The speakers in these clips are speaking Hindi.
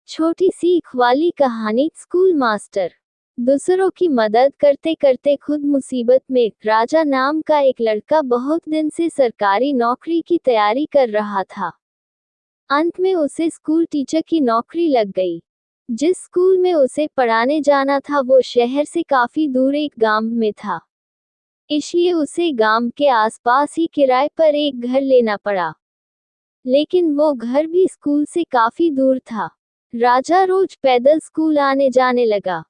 छोटी सीख वाली कहानी। School master. दूसरों की मदद करते करते खुद मुसीबत में। राजा नाम का एक लड़का बहुत दिन से सरकारी नौकरी की तैयारी कर रहा था। अंत में उसे स्कूल टीचर की नौकरी लग गई। जिस स्कूल में उसे पढ़ाने जाना था वो शहर से काफी दूर एक गांव में था, इसलिए उसे गांव के आसपास ही किराए पर एक घर लेना पड़ा। लेकिन वो घर भी स्कूल से काफी दूर था। राजा रोज पैदल स्कूल आने जाने लगा।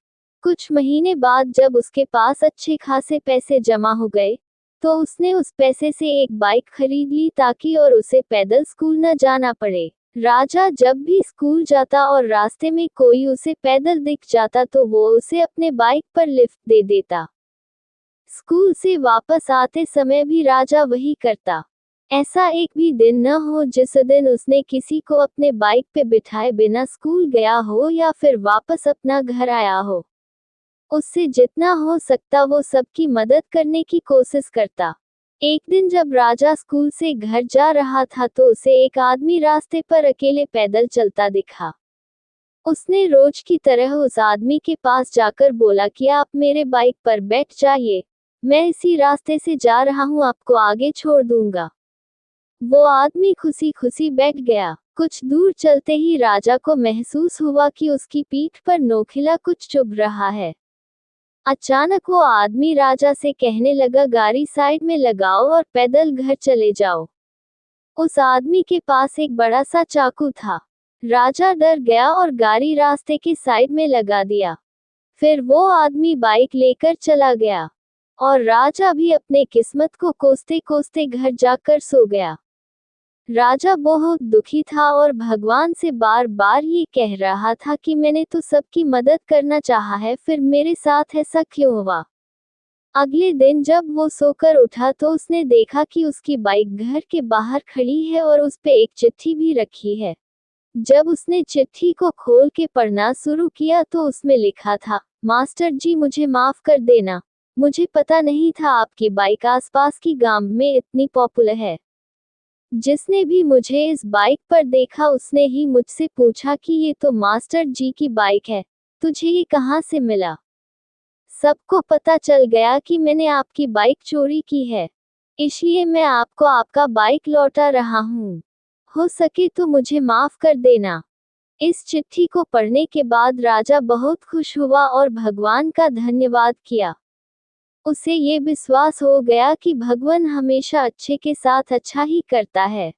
कुछ महीने बाद जब उसके पास अच्छे खासे पैसे जमा हो गए, तो उसने उस पैसे से एक बाइक खरीद ली ताकि और उसे पैदल स्कूल न जाना पड़े। राजा जब भी स्कूल जाता और रास्ते में कोई उसे पैदल दिख जाता तो वो उसे अपने बाइक पर लिफ्ट दे देता। स्कूल से वापस आते समय भी राजा वही करता। ऐसा एक भी दिन न हो जिस दिन उसने किसी को अपने बाइक पे बिठाए बिना स्कूल गया हो या फिर वापस अपना घर आया हो। उससे जितना हो सकता वो सबकी मदद करने की कोशिश करता। एक दिन जब राजा स्कूल से घर जा रहा था तो उसे एक आदमी रास्ते पर अकेले पैदल चलता दिखा। उसने रोज की तरह उस आदमी के पास जाकर बोला कि आप मेरे बाइक पर बैठ जाइए, मैं इसी रास्ते से जा रहा हूँ, आपको आगे छोड़ दूंगा। वो आदमी खुशी खुशी बैठ गया। कुछ दूर चलते ही राजा को महसूस हुआ कि उसकी पीठ पर नोखिला कुछ चुभ रहा है। अचानक वो आदमी राजा से कहने लगा, गाड़ी साइड में लगाओ और पैदल घर चले जाओ। उस आदमी के पास एक बड़ा सा चाकू था। राजा डर गया और गाड़ी रास्ते के साइड में लगा दिया। फिर वो आदमी बाइक लेकर चला गया और राजा भी अपने किस्मत को कोसते कोसते घर जाकर सो गया। राजा बहुत दुखी था और भगवान से बार बार ये कह रहा था कि मैंने तो सबकी मदद करना चाहा है, फिर मेरे साथ ऐसा क्यों हुआ। अगले दिन जब वो सोकर उठा तो उसने देखा कि उसकी बाइक घर के बाहर खड़ी है और उस पे एक चिट्ठी भी रखी है। जब उसने चिट्ठी को खोल के पढ़ना शुरू किया तो उसमें लिखा था, मास्टर जी मुझे माफ कर देना, मुझे पता नहीं था आपकी बाइक आसपास की गांव में इतनी पॉपुलर है। जिसने भी मुझे इस बाइक पर देखा उसने ही मुझसे पूछा कि ये तो मास्टर जी की बाइक है, तुझे ये कहाँ से मिला। सबको पता चल गया कि मैंने आपकी बाइक चोरी की है, इसलिए मैं आपको आपका बाइक लौटा रहा हूँ। हो सके तो मुझे माफ कर देना। इस चिट्ठी को पढ़ने के बाद राजा बहुत खुश हुआ और भगवान का धन्यवाद किया। उसे ये विश्वास हो गया कि भगवान हमेशा अच्छे के साथ अच्छा ही करता है।